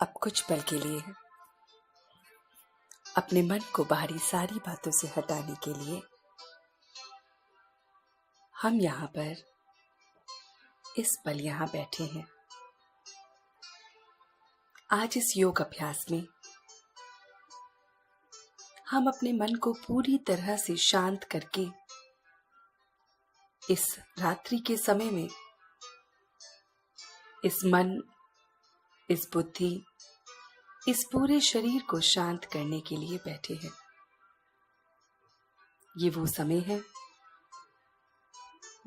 अब कुछ पल के लिए अपने मन को बाहरी सारी बातों से हटाने के लिए हम यहाँ पर इस पल यहाँ बैठे हैं। आज इस योग अभ्यास में हम अपने मन को पूरी तरह से शांत करके इस रात्रि के समय में इस मन, इस बुद्धि, इस पूरे शरीर को शांत करने के लिए बैठे हैं। ये वो समय है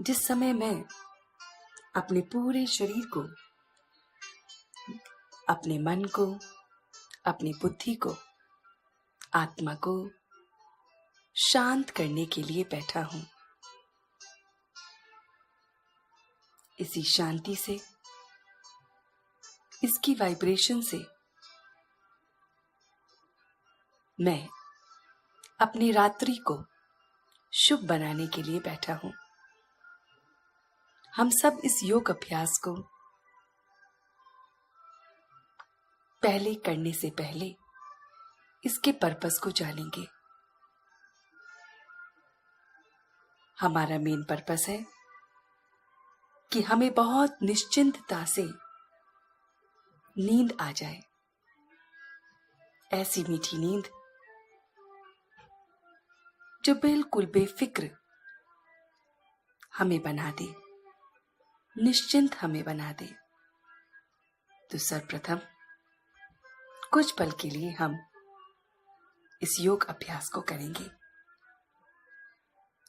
जिस समय मैं अपने पूरे शरीर को, अपने मन को, अपनी बुद्धि को, आत्मा को शांत करने के लिए बैठा हूं। इसी शांति से, इसकी वाइब्रेशन से मैं अपनी रात्रि को शुभ बनाने के लिए बैठा हूं। हम सब इस योग अभ्यास को पहले करने से पहले इसके पर्पस को जानेंगे। हमारा मेन पर्पस है कि हमें बहुत निश्चिंतता से नींद आ जाए, ऐसी मीठी नींद जो बिल्कुल बेफिक्र हमें बना दे, निश्चिंत हमें बना दे। तो सर्वप्रथम कुछ पल के लिए हम इस योग अभ्यास को करेंगे।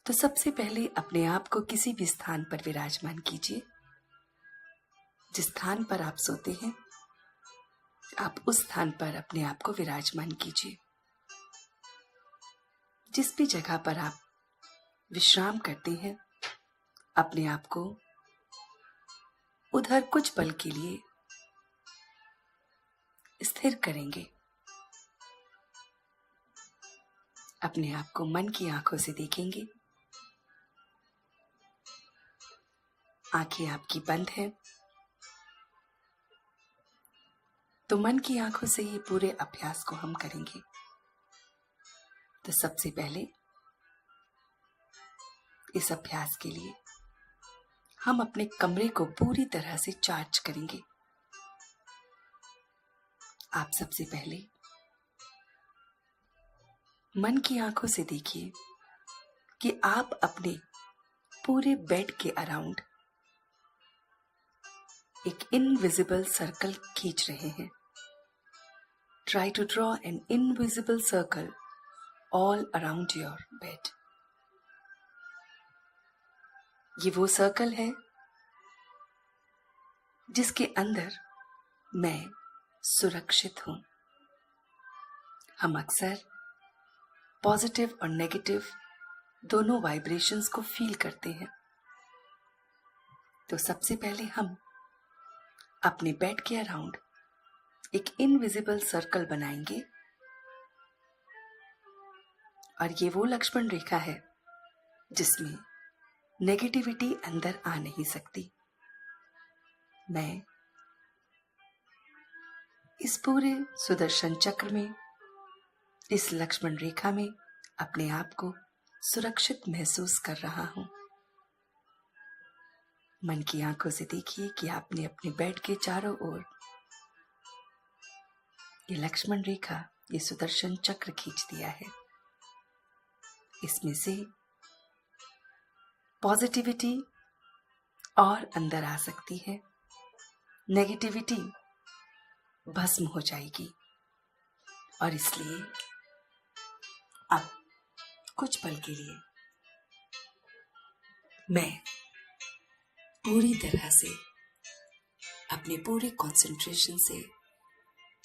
तो सबसे पहले अपने आप को किसी भी स्थान पर विराजमान कीजिए। जिस स्थान पर आप सोते हैं, आप उस स्थान पर अपने आप को विराजमान कीजिए। जिस भी जगह पर आप विश्राम करते हैं, अपने आप को उधर कुछ पल के लिए स्थिर करेंगे। अपने आप को मन की आंखों से देखेंगे। आंखें आपकी बंद हैं, तो मन की आंखों से ये पूरे अभ्यास को हम करेंगे। तो सबसे पहले इस अभ्यास के लिए हम अपने कमरे को पूरी तरह से चार्ज करेंगे। आप सबसे पहले मन की आंखों से देखिए कि आप अपने पूरे बेड के अराउंड एक इनविजिबल सर्कल खींच रहे हैं। Try to draw an invisible circle all around your bed. ये वो सर्कल है जिसके अंदर मैं सुरक्षित हूं। हम अक्सर पॉजिटिव और नेगेटिव दोनों वाइब्रेशंस को फील करते हैं। तो सबसे पहले हम अपने बेड के अराउंड एक इनविजिबल सर्कल बनाएंगे, और ये वो लक्ष्मण रेखा है जिसमें नेगेटिविटी अंदर आ नहीं सकती। मैं इस पूरे सुदर्शन चक्र में, इस लक्ष्मण रेखा में अपने आप को सुरक्षित महसूस कर रहा हूं। मन की आंखों से देखिए कि आपने अपने बेड के चारों ओर ये लक्ष्मण रेखा, ये सुदर्शन चक्र खींच दिया है। इसमें से पॉजिटिविटी और अंदर आ सकती है, नेगेटिविटी भस्म हो जाएगी। और इसलिए अब कुछ पल के लिए मैं पूरी तरह से अपने पूरे कंसंट्रेशन से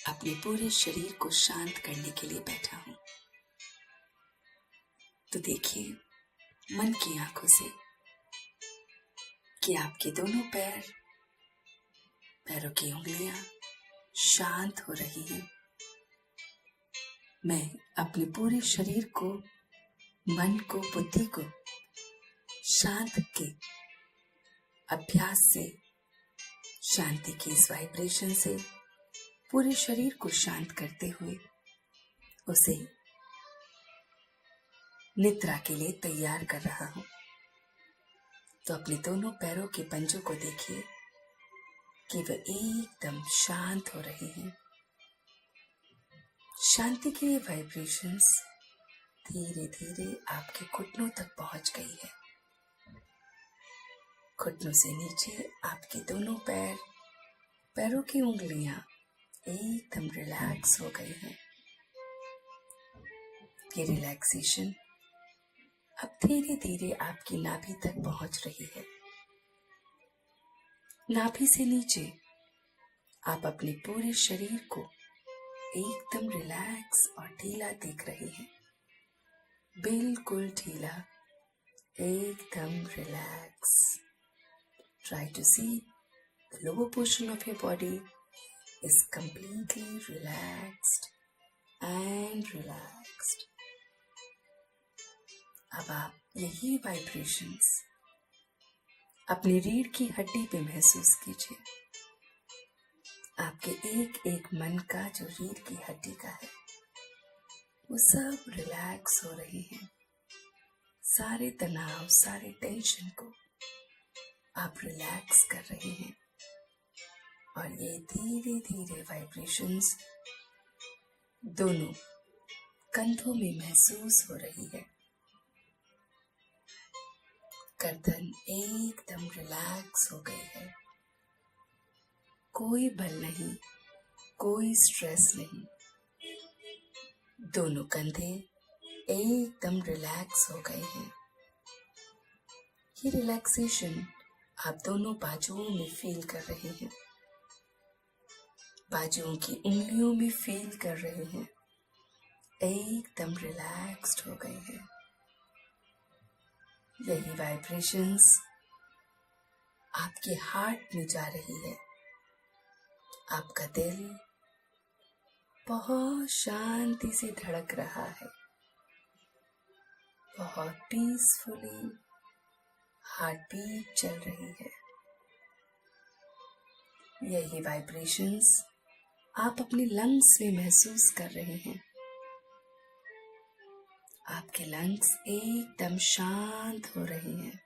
अपने पूरे शरीर को शांत करने के लिए बैठा हूं। तो देखिए मन की आंखों से कि आपके दोनों पैरों की उंगलियां शांत हो रही हैं। मैं अपने पूरे शरीर को, मन को, बुद्धि को शांत के अभ्यास से, शांति की इस वाइब्रेशन से पूरे शरीर को शांत करते हुए उसे निद्रा के लिए तैयार कर रहा हूं। तो अपने दोनों पैरों के पंजों को देखिए कि वे एकदम शांत हो रहे हैं। शांति की ये वाइब्रेशंस धीरे धीरे आपके घुटनों तक पहुंच गई है। घुटनों से नीचे आपके दोनों पैरों की उंगलियां एकदम रिलैक्स हो गई हैं। ये रिलैक्सेशन अब धीरे धीरे आपकी नाभि तक पहुंच रही है। नाभि से नीचे आप अपने पूरे शरीर को एकदम रिलैक्स और ढीला देख रहे हैं। बिल्कुल ढीला, एकदम relax. Try to see the lower portion of your body is completely relaxed and relaxed. अब आप यही वाइब्रेशंस अपनी रीढ़ की हड्डी पे महसूस कीजिए। आपके एक एक मन का जो रीढ़ की हड्डी का है वो सब रिलैक्स हो रहे हैं। सारे तनाव, सारे टेंशन को आप रिलैक्स कर रहे हैं और ये धीरे धीरे वाइब्रेशंस दोनों कंधों में महसूस हो रही है। गर्दन एकदम रिलैक्स हो गई है। कोई बल नहीं, कोई स्ट्रेस नहीं। दोनों कंधे एकदम रिलैक्स हो गए हैं। ये रिलैक्सेशन आप दोनों बाजुओं में फील कर रहे हैं। बाजुओं की उंगलियों में फील कर रहे हैं। एकदम रिलैक्स्ड हो गए हैं। यही वाइब्रेशंस आपके हार्ट में जा रही है। आपका दिल बहुत शांति से धड़क रहा है। बहुत पीसफुली हार्ट बीट चल रही है। यही वाइब्रेशंस आप अपने लंग्स में महसूस कर रहे हैं। आपके लंग्स एकदम शांत हो रहे हैं,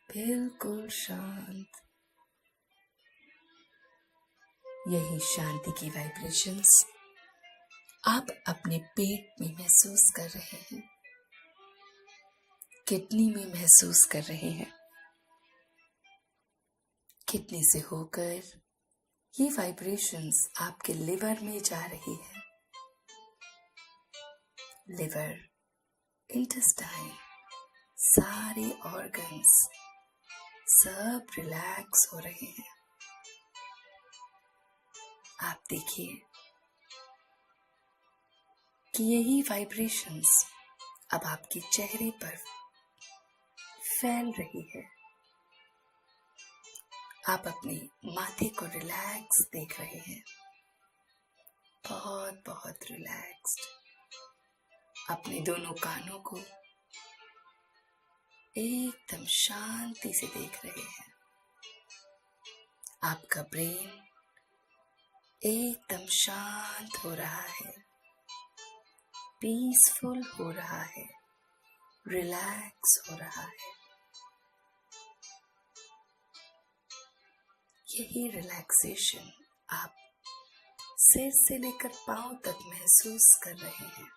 बिल्कुल शांत। यही शांति की वाइब्रेशंस आप अपने पेट में महसूस कर रहे हैं, किडनी में महसूस कर रहे हैं। किडनी से होकर ये वाइब्रेशंस आपके लिवर में जा रही है। लिवर, इंटेस्टाइन, सारे ऑर्गन्स सब रिलैक्स हो रहे हैं। आप देखिए कि यही वाइब्रेशंस अब आपके चेहरे पर फैल रही है। आप अपने माथे को रिलैक्स देख रहे हैं, बहुत बहुत रिलैक्स्ड। अपने दोनों कानों को एकदम शांति से देख रहे हैं। आपका ब्रेन एकदम शांत हो रहा है, पीसफुल हो रहा है, रिलैक्स हो रहा है। यही रिलैक्सेशन आप सिर से लेकर पांव तक महसूस कर रहे हैं।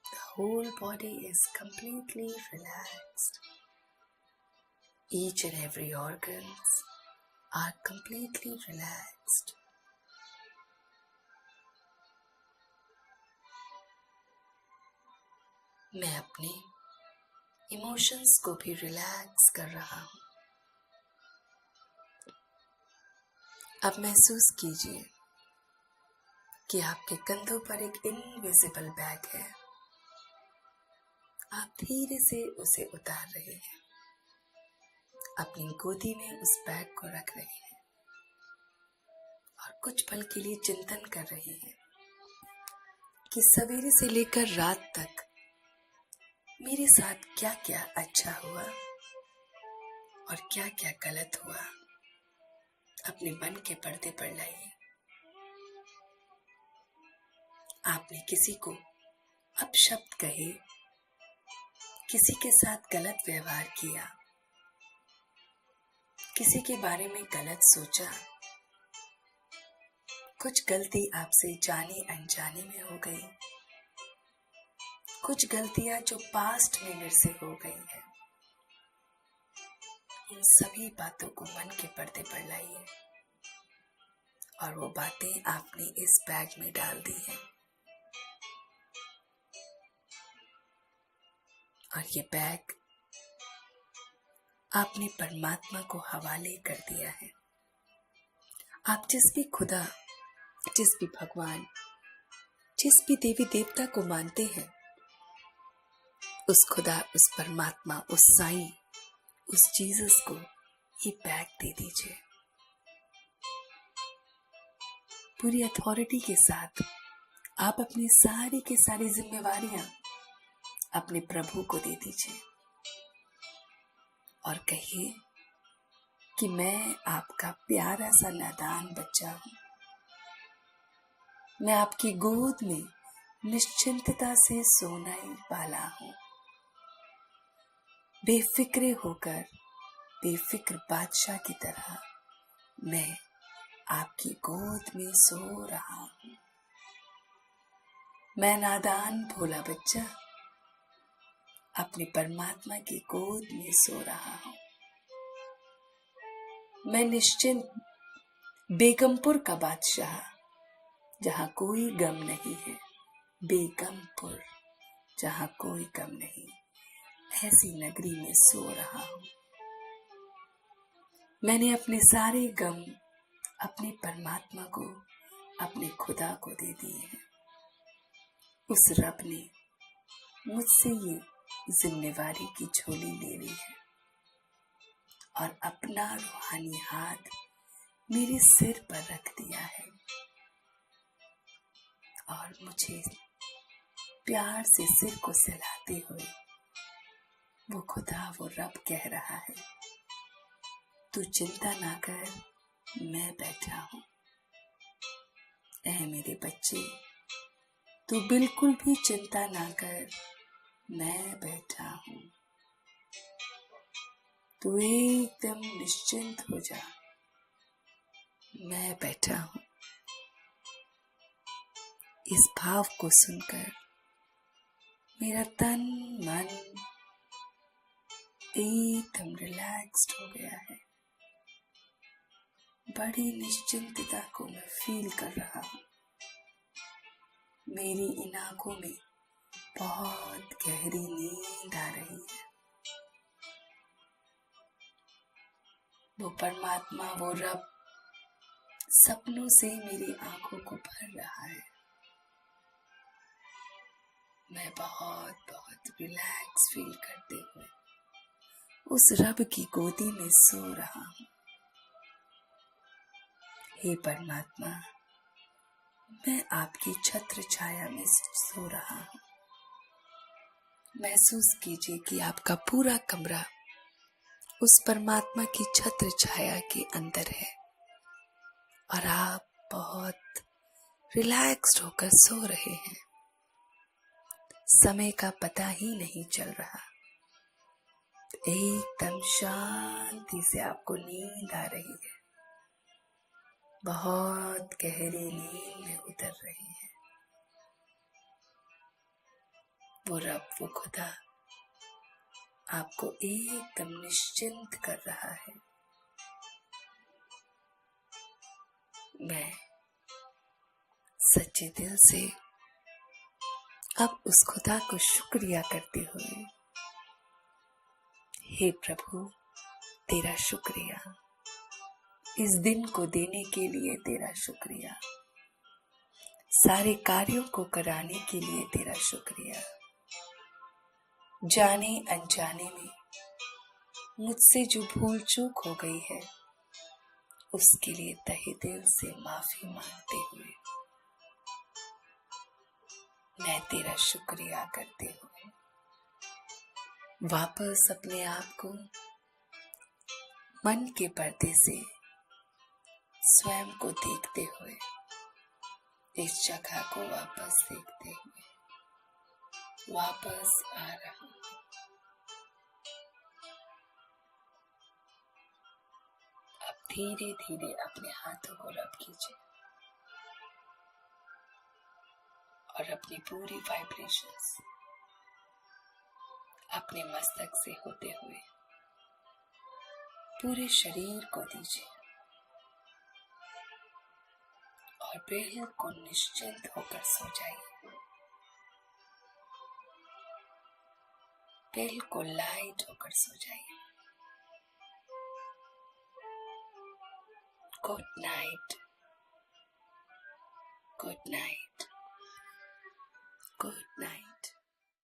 The whole body is completely relaxed. Each and every organs are completely relaxed. मैं अपने इमोशंस को भी रिलैक्स कर रहा हूँ। अब महसूस कीजिए कि आपके कंधों पर एक इनविजिबल बैग है। आप धीरे से उसे उतार रहे हैं, अपनी गोदी में उस बैग को रख रहे हैं और कुछ पल के लिए चिंतन कर रहे हैं कि सवेरे से लेकर रात तक मेरे साथ क्या क्या अच्छा हुआ और क्या क्या गलत हुआ। अपने मन के पर्दे पर लाइए। आपने किसी को अपशब्द कहे, किसी के साथ गलत व्यवहार किया, किसी के बारे में गलत सोचा, कुछ गलती आपसे जाने अनजाने में हो गई, कुछ गलतियां जो पास्ट में मेरे से हो गई है, इन सभी बातों को मन के पर्दे पर लाइए और वो बातें आपने इस बैग में डाल दी हैं। और ये बैग आपने परमात्मा को हवाले कर दिया है। आप जिस भी खुदा, जिस भी भगवान, जिस भी देवी देवता को मानते हैं, उस खुदा, उस परमात्मा, उस साईं, उस जीसस को ये बैग दे दीजिए। पूरी अथॉरिटी के साथ आप अपनी सारी की सारी जिम्मेवारियां अपने प्रभु को दे दीजिए और कहिए कि मैं आपका प्यारा सा नादान बच्चा हूं। मैं आपकी गोद में निश्चिंतता से सोने वाला हूं। बेफिक्रे होकर, बेफिक्र बादशाह की तरह मैं आपकी गोद में सो रहा हूं। मैं नादान भोला बच्चा अपने परमात्मा की गोद में सो रहा हूं। मैं निश्चिंत बेगमपुर का बादशाह, जहां कोई गम नहीं है, बेगमपुर जहां कोई गम नहीं, ऐसी नगरी में सो रहा हूं। मैंने अपने सारे गम अपने परमात्मा को, अपने खुदा को दे दिए हैं। उस रब ने मुझसे ये जिम्मेवारी की झोली ले ली है और अपना रूहानी हाथ मेरे सिर पर रख दिया है और मुझे प्यार से सिर को सहलाते हुए वो खुदा, वो रब कह रहा है, तू चिंता ना कर, मैं बैठा हूं। ऐ मेरे बच्चे, तू बिल्कुल भी चिंता ना कर, मैं बैठा हूं। तू एकदम निश्चिंत हो जा, मैं बैठा हूं। इस भाव को सुनकर मेरा तन मन एकदम रिलैक्स्ड हो गया है। बड़ी निश्चिंतता को मैं फील कर रहा हूं। मेरी इन आंखों में बहुत गहरी नींद आ रही है। वो परमात्मा, वो रब सपनों से मेरी आंखों को भर रहा है। मैं बहुत बहुत रिलैक्स फील करते हुए उस रब की गोदी में सो रहा हूं। हे परमात्मा, मैं आपकी छत्र छाया में सो रहा हूं। महसूस कीजिए कि आपका पूरा कमरा उस परमात्मा की छत्र छाया के अंदर है और आप बहुत रिलैक्स्ड होकर सो रहे हैं। समय का पता ही नहीं चल रहा। एकदम शांति से आपको नींद आ रही है। बहुत गहरी नींद में उतर रही है। वो रब, वो खुदा आपको एकदम निश्चिंत कर रहा है। मैं सच्चे दिल से अब उस खुदा को शुक्रिया करते हुए, हे प्रभु, तेरा शुक्रिया, इस दिन को देने के लिए तेरा शुक्रिया, सारे कार्यों को कराने के लिए तेरा शुक्रिया। जाने अनजाने में मुझसे जो भूल चूक हो गई है, उसके लिए तहे दिल से माफी मांगते हुए मैं तेरा शुक्रिया करते हुए वापस अपने आप को मन के पर्दे से स्वयं को देखते हुए, इस जगह को वापस देखते हुए वापस आ रहा हूं। अब धीरे धीरे अपने हाथों को रब कीजिए और अपनी पूरी वाइब्रेशंस अपने मस्तक से होते हुए पूरे शरीर को दीजिए और बिल्कुल निश्चिंत होकर सो जाइए। बिल्कुल लाइट होकर सो जाइए। Good night, good night, good night.